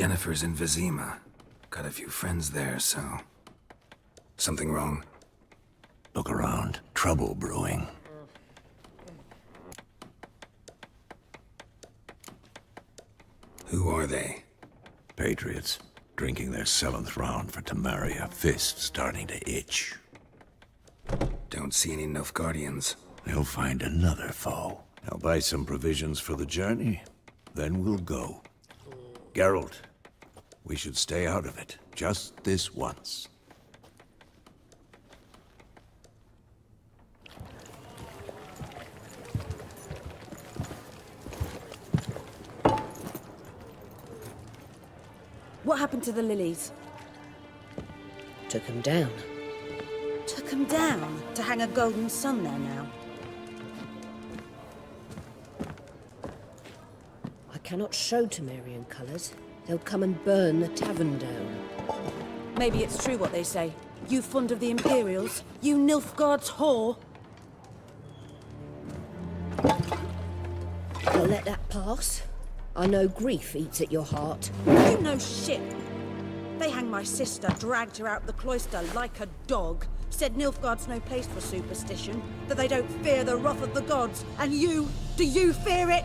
Yennefer's in Vizima. Got a few friends there, so... Something wrong? Look around. Trouble brewing. Who are they? Patriots. Drinking their 7th round for Temeria. Fist starting to itch. Don't see any Nilfgaardians. They'll find another foe. I'll buy some provisions for the journey. Then we'll go. Geralt, we should stay out of it. Just this once. What happened to the lilies? Took him down. Took them down to hang a golden sun there now. I cannot show Temerian colours. They'll come and burn the tavern down. Maybe it's true what they say. You fond of the Imperials? You Nilfgaard's whore? I'll let that pass. I know grief eats at your heart. You know shit. They hanged my sister, dragged her out the cloister like a dog. Said Nilfgaard's no place for superstition, that they don't fear the wrath of the gods. And you, do you fear it?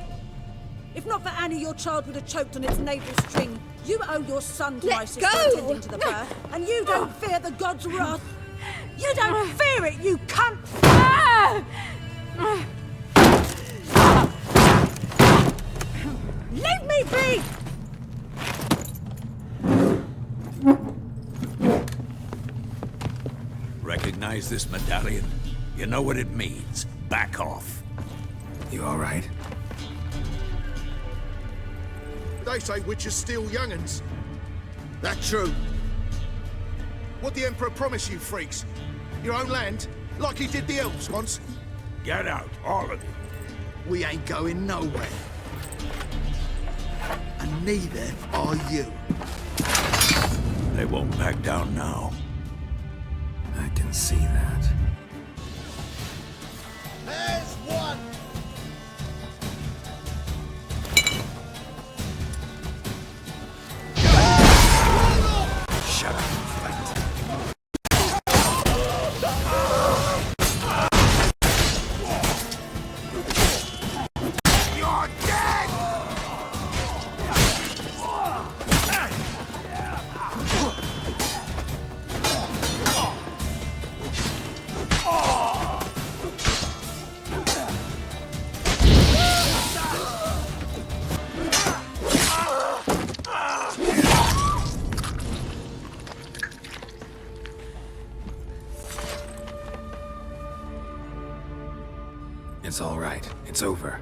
If not for Annie, your child would have choked on its navel string. You owe your son to my sister attending to the birth, and you don't fear the gods' wrath. You don't fear it, you cunt! Leave me be! Recognize this medallion? You know what it means. Back off. You all right? They say witches steal young'uns. That true? What the Emperor promise you, freaks? Your own land? Like he did the elves once? Get out, all of you. We ain't going nowhere. And neither are you. They won't back down now. I can see that. There's one! Shut up and fight. You're dead! It's all right. It's over.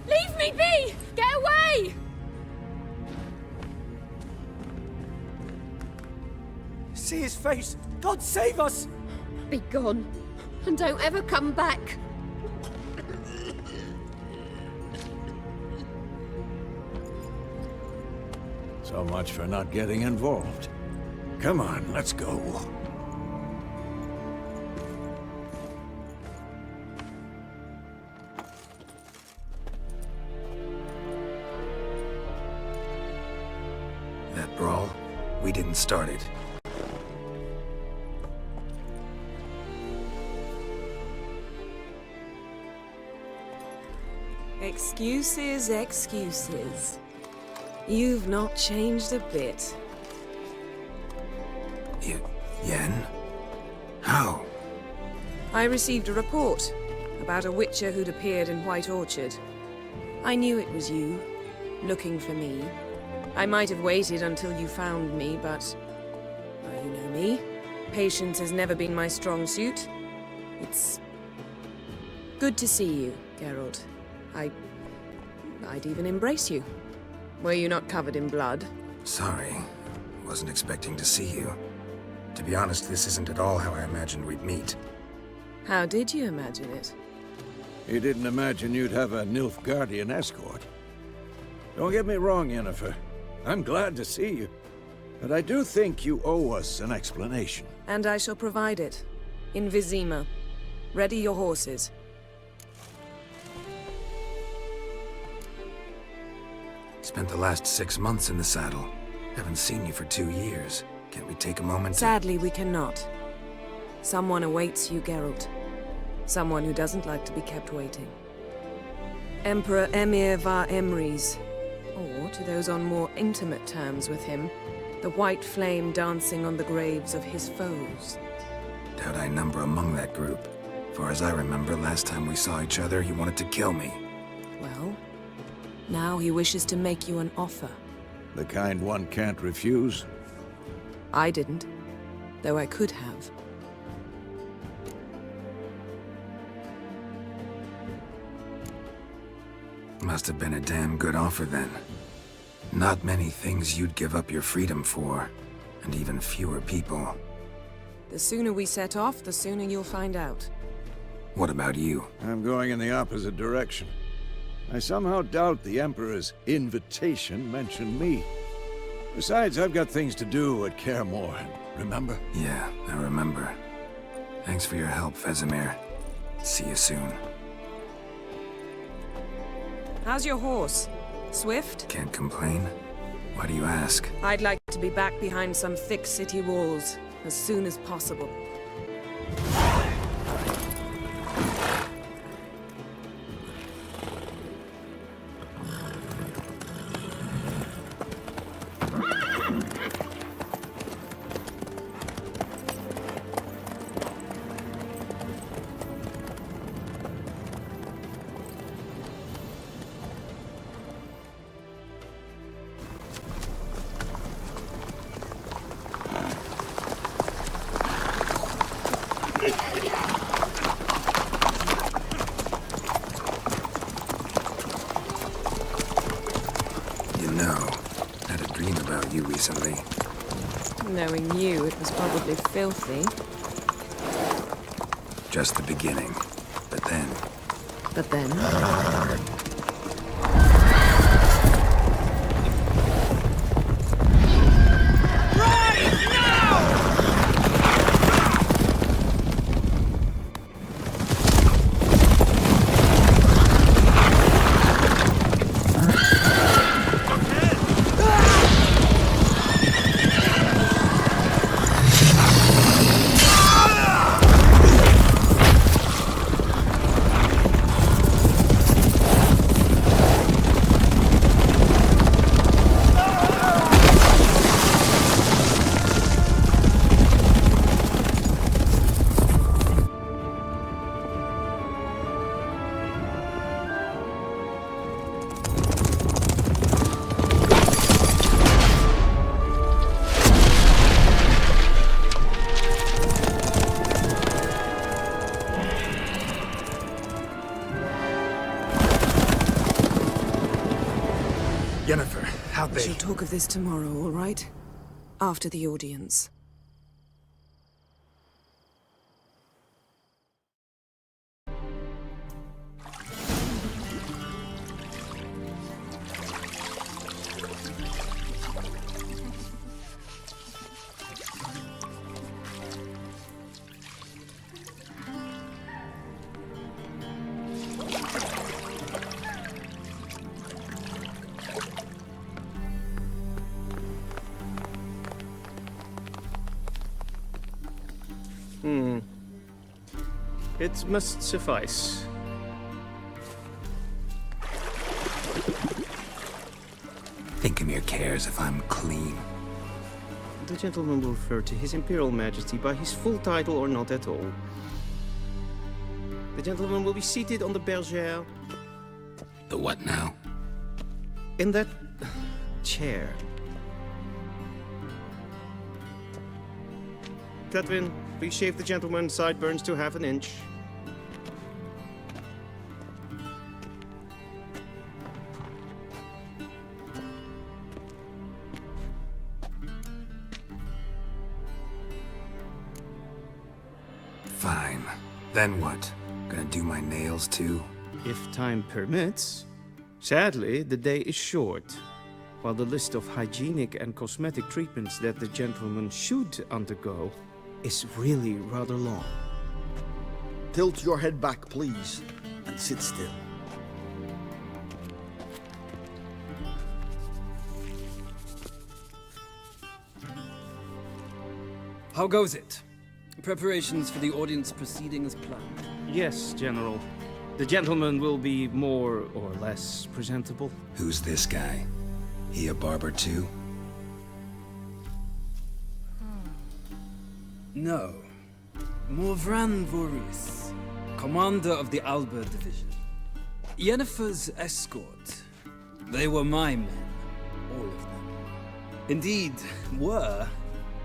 Leave me be! Get away! See his face! God save us! Be gone, and don't ever come back. So much for not getting involved. Come on, let's go. That brawl, we didn't start it. Excuses, excuses. You've not changed a bit. Yen? How? I received a report about a witcher who'd appeared in White Orchard. I knew it was you, looking for me. I might have waited until you found me, but... well, you know me. Patience has never been my strong suit. It's... good to see you, Geralt. I'd even embrace you. Were you not covered in blood? Sorry. Wasn't expecting to see you. To be honest, this isn't at all how I imagined we'd meet. How did you imagine it? You didn't imagine you'd have a Nilfgaardian escort. Don't get me wrong, Yennefer. I'm glad to see you. But I do think you owe us an explanation. And I shall provide it. In Vizima. Ready your horses. Spent the last 6 months in the saddle. Haven't seen you for 2 years. Can't we take a moment to... Sadly, we cannot. Someone awaits you, Geralt. Someone who doesn't like to be kept waiting. Emperor Emir var Emrys. Or, to those on more intimate terms with him, the white flame dancing on the graves of his foes. Doubt I number among that group. Far as I remember, last time we saw each other, he wanted to kill me. Well, now he wishes to make you an offer. The kind one can't refuse. I didn't, though I could have. Must have been a damn good offer then. Not many things you'd give up your freedom for, and even fewer people. The sooner we set off, the sooner you'll find out. What about you? I'm going in the opposite direction. I somehow doubt the Emperor's invitation mentioned me. Besides, I've got things to do at Kaer Morhen, remember? Yeah, I remember. Thanks for your help, Vesemir. See you soon. How's your horse? Swift? Can't complain. Why do you ask? I'd like to be back behind some thick city walls as soon as possible. Recently. Knowing you, it was probably filthy. Just the beginning. But then... But then? Yennefer, how'd they... We'll talk of this tomorrow, all right? After the audience. It must suffice. Thinkamir cares if I'm clean. The gentleman will refer to His Imperial Majesty by his full title or not at all. The gentleman will be seated on the bergère. The what now? In that chair. Cledwyn, please shave the gentleman's sideburns to 1/2 inch. Fine. Then what? Gonna do my nails too? If time permits. Sadly, the day is short, while the list of hygienic and cosmetic treatments that the gentleman should undergo is really rather long. Tilt your head back, please, and sit still. How goes it? Preparations for the audience proceeding as planned? Yes, General. The gentleman will be more or less presentable. Who's this guy? He a barber too? No. Morvran Voris, commander of the Alba division. Yennefer's escort. They were my men, all of them. Indeed, were.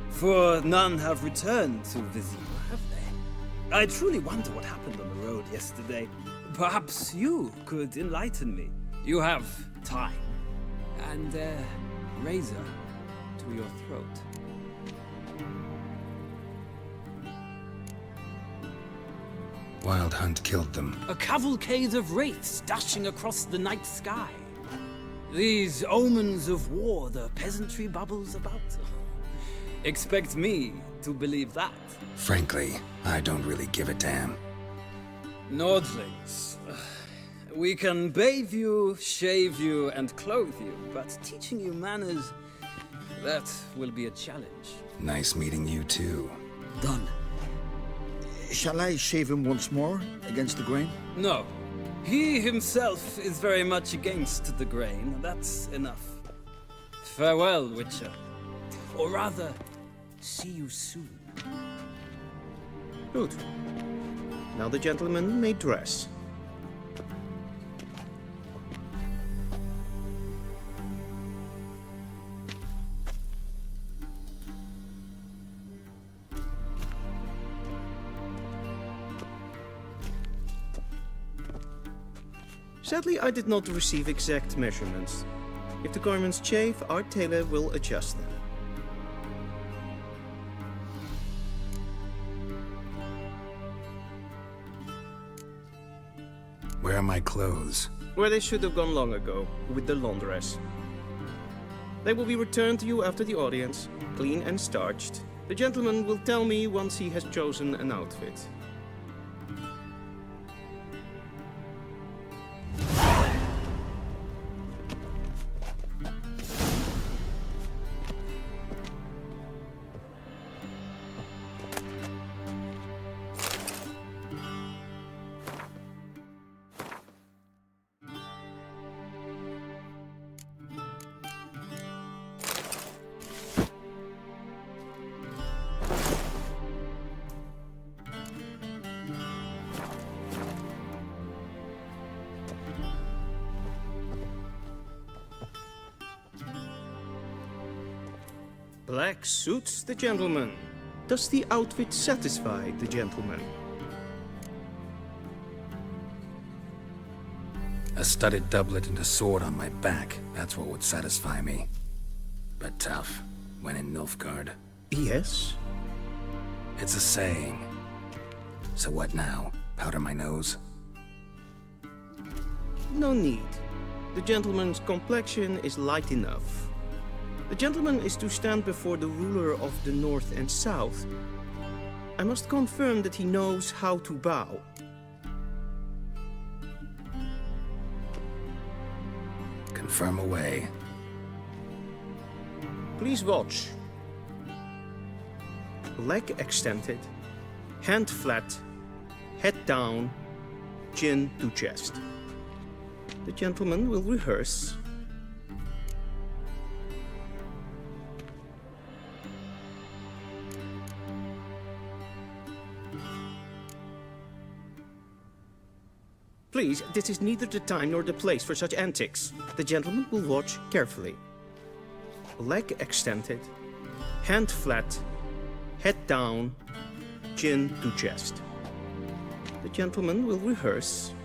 For none have returned to Vizir, have they? I truly wonder what happened on the road yesterday. Perhaps you could enlighten me. You have time. And a razor to your throat. Wild Hunt killed them. A cavalcade of wraiths dashing across the night sky. These omens of war the peasantry bubbles about. Expect me to believe that. Frankly, I don't really give a damn. Nordlings. We can bathe you, shave you, and clothe you, but teaching you manners, that will be a challenge. Nice meeting you too. Done. Shall I shave him once more, against the grain? No. He himself is very much against the grain. That's enough. Farewell, Witcher. Or rather, see you soon. Good. Now the gentleman may dress. Sadly, I did not receive exact measurements. If the garments chafe, our tailor will adjust them. Where are my clothes? Where they should have gone long ago, with the laundress. They will be returned to you after the audience, clean and starched. The gentleman will tell me once he has chosen an outfit. Black suits the gentleman. Does the outfit satisfy the gentleman? A studded doublet and a sword on my back, that's what would satisfy me. But tough, when in Nilfgaard. Yes. It's a saying. So what now? Powder my nose? No need. The gentleman's complexion is light enough. The gentleman is to stand before the ruler of the North and South. I must confirm that he knows how to bow. Confirm away. Please watch. Leg extended, hand flat, head down, chin to chest. The gentleman will rehearse. Please, this is neither the time nor the place for such antics. The gentleman will watch carefully. Leg extended, hand flat, head down, chin to chest. The gentleman will rehearse.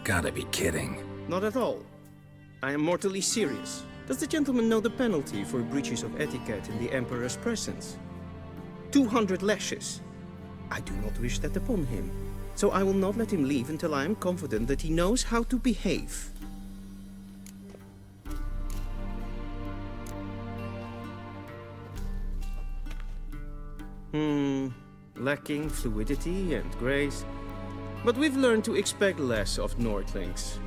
Gotta be kidding. Not at all. I am mortally serious. Does the gentleman know the penalty for breaches of etiquette in the Emperor's presence? 200 lashes. I do not wish that upon him, so I will not let him leave until I am confident that he knows how to behave. Lacking fluidity and grace, but we've learned to expect less of Nordlings.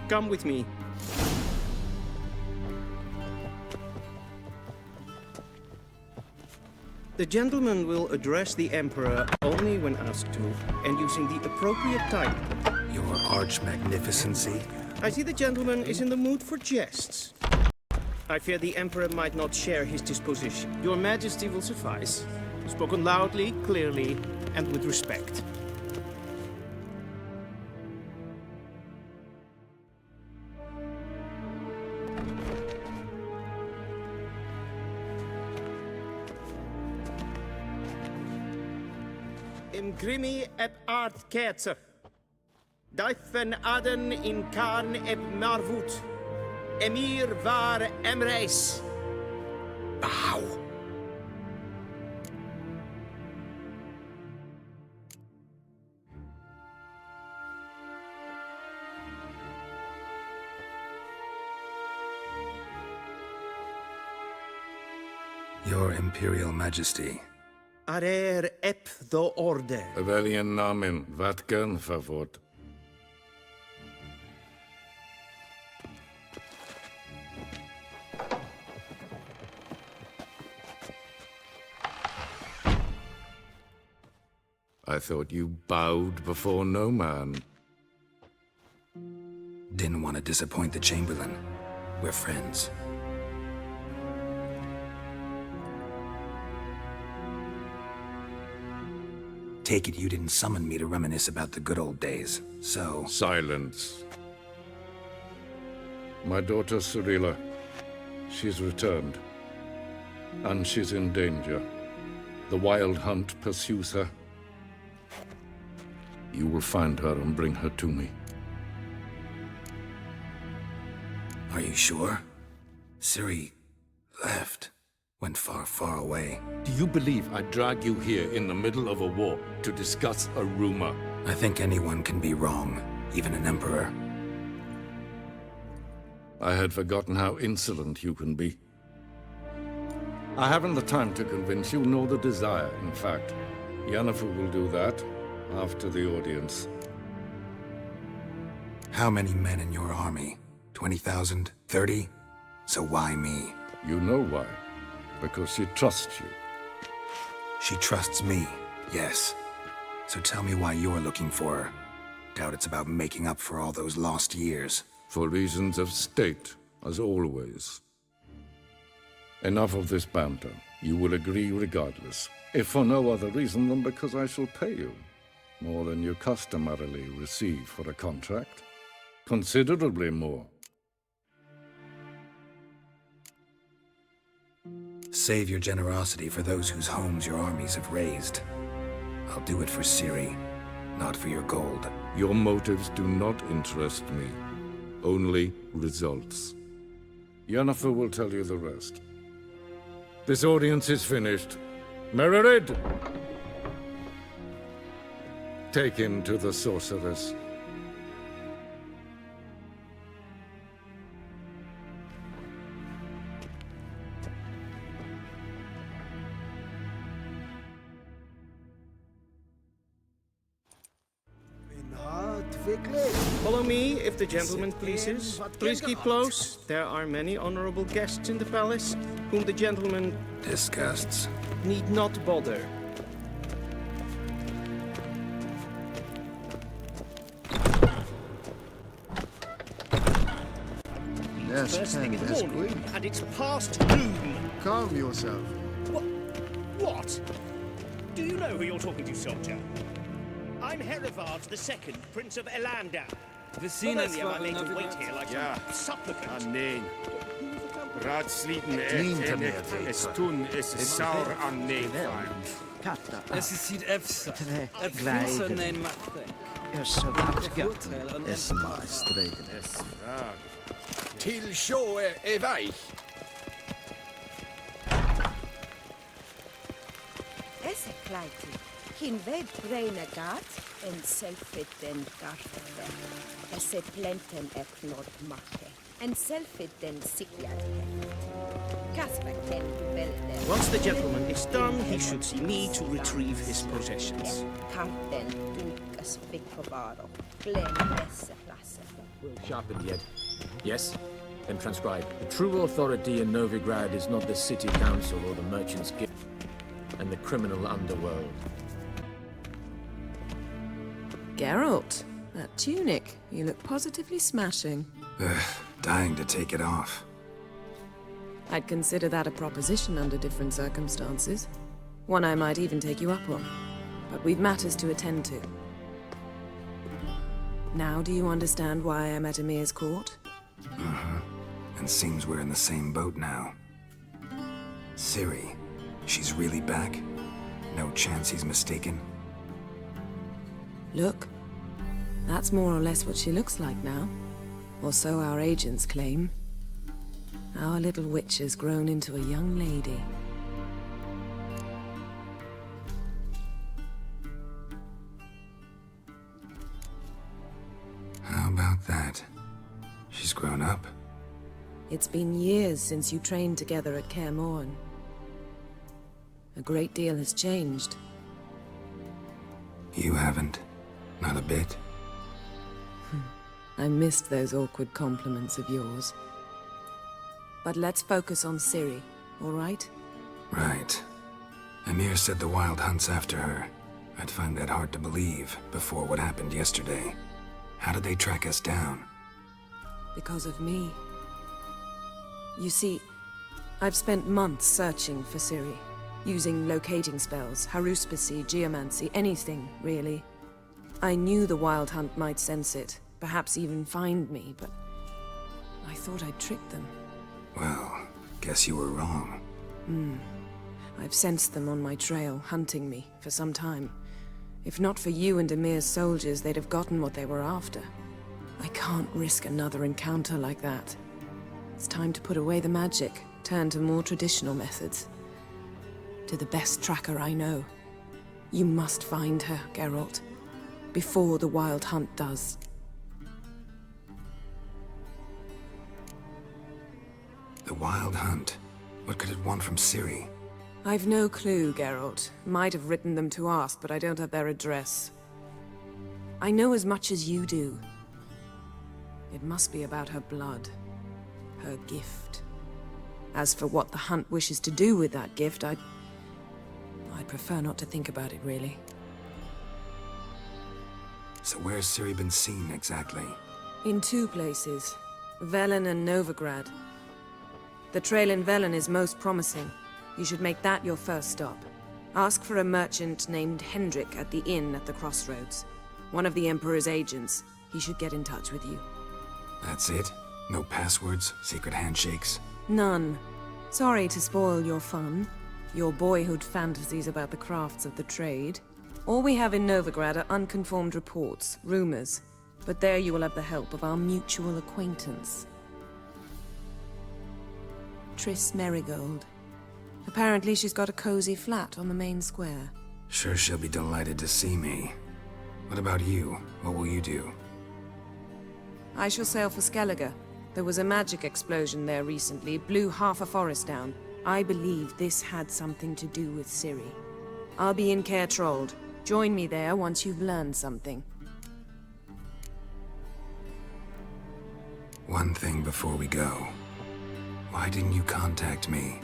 Come with me. The gentleman will address the Emperor only when asked to, and using the appropriate title. Your Arch-Magnificency? I see the gentleman is in the mood for jests. I fear the Emperor might not share his disposition. Your Majesty will suffice. Spoken loudly, clearly, and with respect. Imgrimi eb art ketzer. Daifen aden in karn eb marvut. Emir var emreis. Bow. Your Imperial Majesty. Arer ep the orde. Velen namen, wat gern favort. I thought you bowed before no man. Didn't want to disappoint the Chamberlain. We're friends. Take it you didn't summon me to reminisce about the good old days, so... Silence. My daughter Ciri, she's returned. And she's in danger. The Wild Hunt pursues her. You will find her and bring her to me. Are you sure? Ciri left. Went far, far away. Do you believe I'd drag you here in the middle of a war to discuss a rumor? I think anyone can be wrong, even an emperor. I had forgotten how insolent you can be. I haven't the time to convince you, nor the desire, in fact. Yennefer will do that after the audience. How many men in your army? 20,000? 30? So why me? You know why. Because she trusts you. She trusts me, yes. So tell me why you're looking for her. Doubt it's about making up for all those lost years. For reasons of state, as always. Enough of this banter. You will agree regardless. If for no other reason than because I shall pay you. More than you customarily receive for a contract. Considerably more. Save your generosity for those whose homes your armies have razed. I'll do it for Ciri, not for your gold. Your motives do not interest me. Only results. Yennefer will tell you the rest. This audience is finished. Mererid! Take him to the sorceress. Follow me, if the gentleman pleases. Please keep close. There are many honorable guests in the palace, whom the gentleman... disgusts. ...need not bother. Yes, First thing in the yes, morning, Queen. and it's past noon. Calm yourself. What? Do you know who you're talking to, soldier? I'm Herivard II, Prince of Elandar. Not only am I made to wait here like a supplicant. Nee. Raadsliden es tun es saur an neefvaart. Es is hier efsa. Het vliezer neem machtig. Es maar streken es. Till show är weich. Esse kleiti. Hin ved brene gat, en selfit den garfete. Esse plenten eknod make, en selfit den sikjad Kasperten velde. Once the gentleman is done, he should see me to retrieve his possessions. Karten dukas vikkovaro, glen esse klasse. We'll sharpen the edge. Yes? Then transcribe. The true authority in Novigrad is not the city council or the merchant's guild. and the criminal underworld. Geralt, that tunic. You look positively smashing. Ugh, dying to take it off. I'd consider that a proposition under different circumstances. One I might even take you up on. But we've matters to attend to. Now do you understand why I'm at Emir's court? Uh-huh. And seems we're in the same boat now. Ciri, she's really back? No chance he's mistaken? Look, that's more or less what she looks like now. Or so our agents claim. Our little witch has grown into a young lady. How about that? She's grown up? It's been years since you trained together at Kaer Morhen. A great deal has changed. You haven't? Not a bit? I missed those awkward compliments of yours. But let's focus on Ciri, all right? Right. Emir said the Wild Hunt's after her. I'd find that hard to believe before what happened yesterday. How did they track us down? Because of me. You see, I've spent months searching for Ciri, using locating spells, haruspicy, geomancy, anything, really. I knew the Wild Hunt might sense it, perhaps even find me, but I thought I'd tricked them. Well, guess you were wrong. I've sensed them on my trail, hunting me, for some time. If not for you and Emir's soldiers, they'd have gotten what they were after. I can't risk another encounter like that. It's time to put away the magic, turn to more traditional methods. To the best tracker I know. You must find her, Geralt. Before the Wild Hunt does. The Wild Hunt? What could it want from Ciri? I've no clue, Geralt. Might have written them to ask, but I don't have their address. I know as much as you do. It must be about her blood. Her gift. As for what the Hunt wishes to do with that gift, I'd prefer not to think about it, really. So where's Ciri been seen, exactly? In two places. Velen and Nilfgaard. The trail in Velen is most promising. You should make that your first stop. Ask for a merchant named Hendrik at the inn at the Crossroads. One of the Emperor's agents. He should get in touch with you. That's it? No passwords? Secret handshakes? None. Sorry to spoil your fun. Your boyhood fantasies about the crafts of the trade. All we have in Nilfgaard are unconfirmed reports, rumors. But there you will have the help of our mutual acquaintance. Triss Merigold. Apparently she's got a cozy flat on the main square. Sure she'll be delighted to see me. What about you? What will you do? I shall sail for Skellige. There was a magic explosion there recently, blew half a forest down. I believe this had something to do with Ciri. I'll be in Caer Trold. Join me there once you've learned something. One thing before we go. Why didn't you contact me?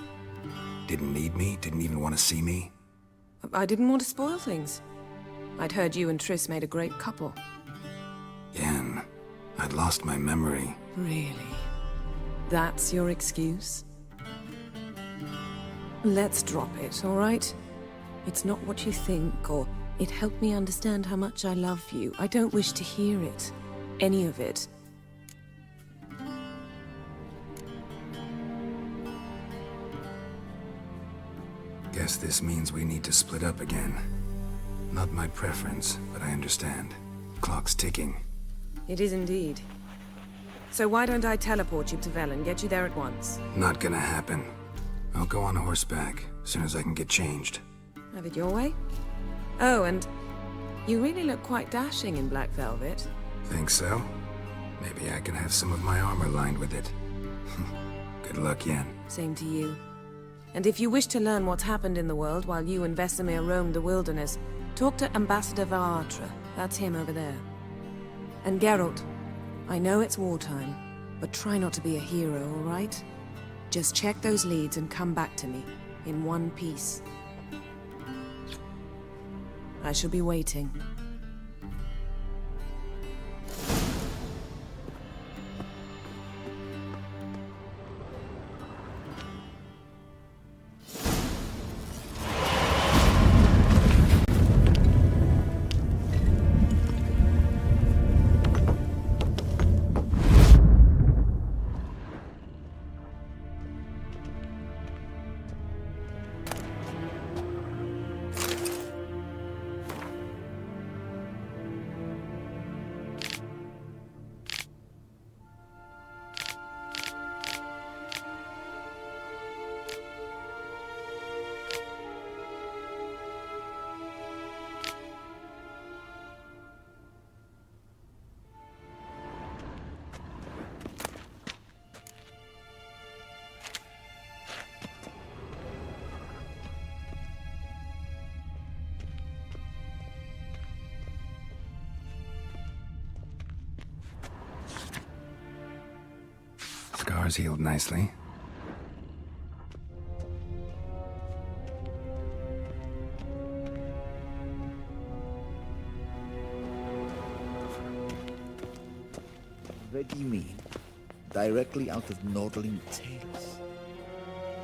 Didn't need me? Didn't even want to see me? I didn't want to spoil things. I'd heard you and Triss made a great couple. Yen, I'd lost my memory. Really? That's your excuse? Let's drop it, all right? It's not what you think, or it helped me understand how much I love you. I don't wish to hear it. Any of it. Guess this means we need to split up again. Not my preference, but I understand. Clock's ticking. It is indeed. So why don't I teleport you to Velen, get you there at once? Not gonna happen. I'll go on horseback, as soon as I can get changed. Have it your way? Oh, and you really look quite dashing in black velvet. Think so? Maybe I can have some of my armor lined with it. Good luck, Yen. Same to you. And if you wish to learn what's happened in the world while you and Vesemir roamed the wilderness, talk to Ambassador Varatra. That's him over there. And Geralt, I know it's wartime, but try not to be a hero, all right? Just check those leads and come back to me, in one piece. I shall be waiting. Scars healed nicely. What do you mean? Directly out of Nordling tales?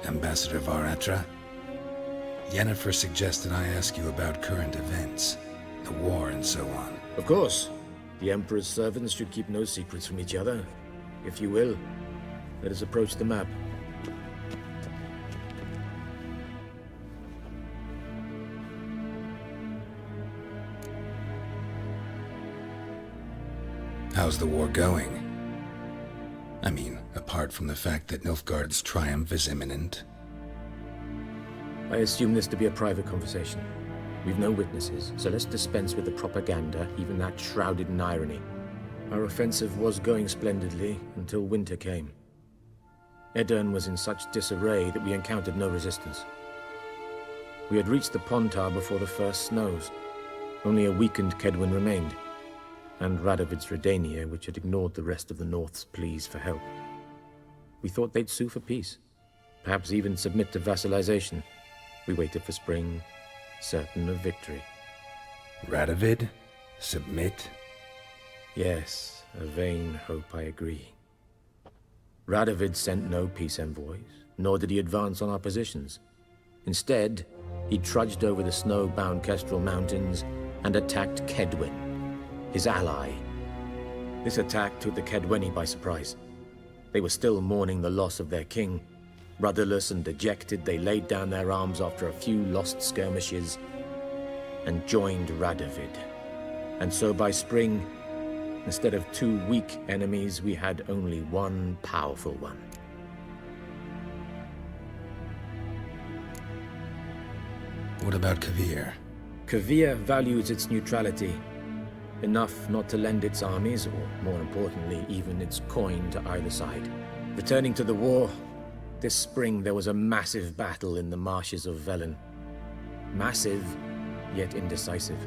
Ambassador Varatra, Yennefer suggested I ask you about current events, the war and so on. Of course. The Emperor's servants should keep no secrets from each other. If you will, let us approach the map. How's the war going? I mean, apart from the fact that Nilfgaard's triumph is imminent. I assume this to be a private conversation. We've no witnesses, so let's dispense with the propaganda, even that shrouded in irony. Our offensive was going splendidly until winter came. Edirn was in such disarray that we encountered no resistance. We had reached the Pontar before the first snows. Only a weakened Kedwen remained, and Radovid's Redania, which had ignored the rest of the North's pleas for help. We thought they'd sue for peace, perhaps even submit to vassalization. We waited for spring, certain of victory. Radovid? Submit? Yes, a vain hope, I agree. Radovid sent no peace envoys, nor did he advance on our positions. Instead, he trudged over the snow-bound Kestrel Mountains and attacked Kedwen, his ally. This attack took the Kedweni by surprise. They were still mourning the loss of their king. Rudderless and dejected, they laid down their arms after a few lost skirmishes and joined Radovid. And so by spring, instead of two weak enemies, we had only one powerful one. What about Kavir? Kavir values its neutrality, enough not to lend its armies, or more importantly, even its coin to either side. Returning to the war, this spring there was a massive battle in the marshes of Velen. Massive, yet indecisive.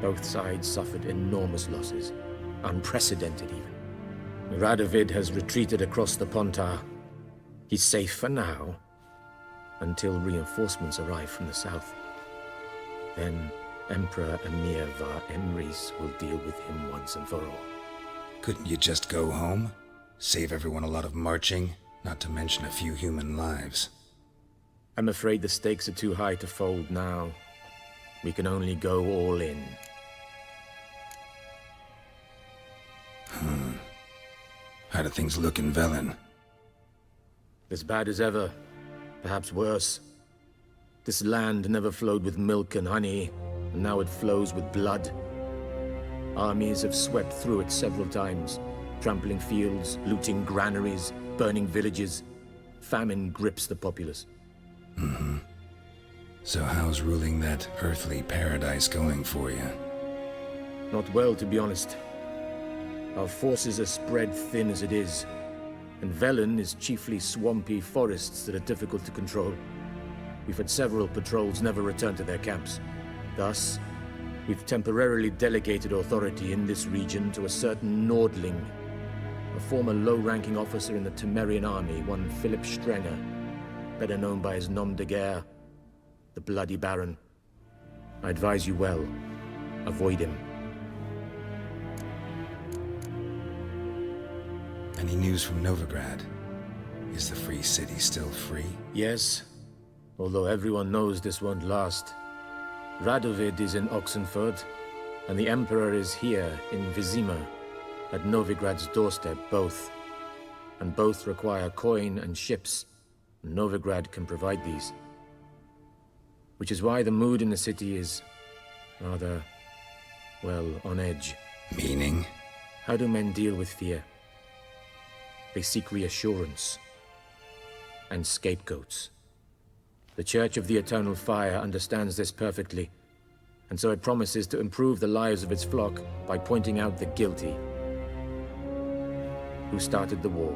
Both sides suffered enormous losses, unprecedented even. Radovid has retreated across the Pontar. He's safe for now, until reinforcements arrive from the south. Then Emperor Emir var Emrys will deal with him once and for all. Couldn't you just go home? Save everyone a lot of marching, not to mention a few human lives. I'm afraid the stakes are too high to fold now. We can only go all in. How do things look in Velen? As bad as ever, perhaps worse. This land never flowed with milk and honey, and now it flows with blood. Armies have swept through it several times, trampling fields, looting granaries, burning villages. Famine grips the populace. So how's ruling that earthly paradise going for you? Not well, to be honest. Our forces are spread thin as it is, and Velen is chiefly swampy forests that are difficult to control. We've had several patrols never return to their camps. Thus, we've temporarily delegated authority in this region to a certain Nordling, a former low-ranking officer in the Temerian army, one Philip Strenger, better known by his nom de guerre, the Bloody Baron. I advise you well. Avoid him. Any news from Novigrad? Is the free city still free? Yes, although everyone knows this won't last. Radovid is in Oxenford, and the Emperor is here in Vizima, at Novigrad's doorstep, both. And both require coin and ships. Novigrad can provide these. Which is why the mood in the city is rather, well, on edge. Meaning? How do men deal with fear? They seek reassurance and scapegoats. The Church of the Eternal Fire understands this perfectly, and so it promises to improve the lives of its flock by pointing out the guilty. Who started the war?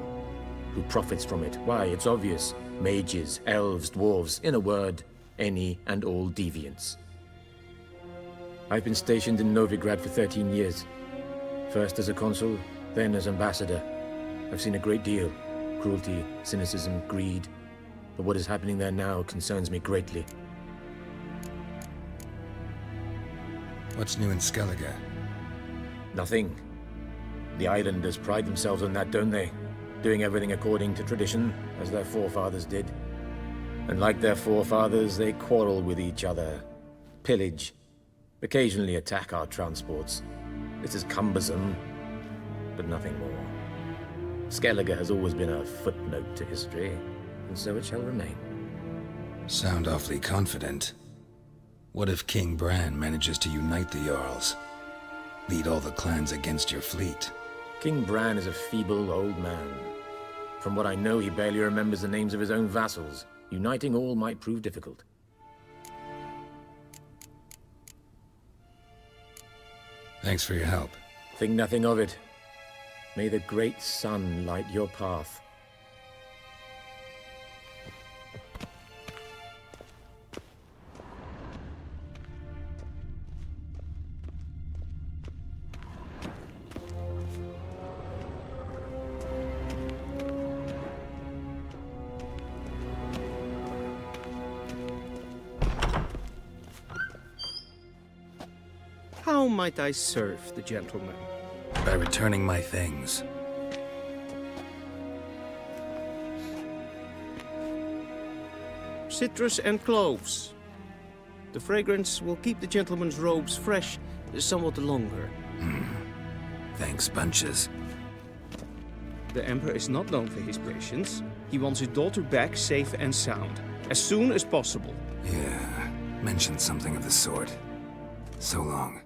Who profits from it? Why, it's obvious. Mages, elves, dwarves, in a word, any and all deviants. I've been stationed in Novigrad for 13 years. First as a consul, then as ambassador. I've seen a great deal. Cruelty, cynicism, greed. But what is happening there now concerns me greatly. What's new in Skellige? Nothing. The islanders pride themselves on that, don't they? Doing everything according to tradition, as their forefathers did. And like their forefathers, they quarrel with each other, pillage, occasionally attack our transports. This is cumbersome, but nothing more. Skellige has always been a footnote to history, and so it shall remain. Sound awfully confident. What if King Bran manages to unite the Jarls? Lead all the clans against your fleet? King Bran is a feeble old man. From what I know, he barely remembers the names of his own vassals. Uniting all might prove difficult. Thanks for your help. Think nothing of it. May the great sun light your path. How might I serve the gentleman? By returning my things. Citrus and cloves. The fragrance will keep the gentleman's robes fresh somewhat longer. Thanks, bunches. The Emperor is not known for his patience. He wants his daughter back safe and sound, as soon as possible. Yeah, mentioned something of the sort. So long.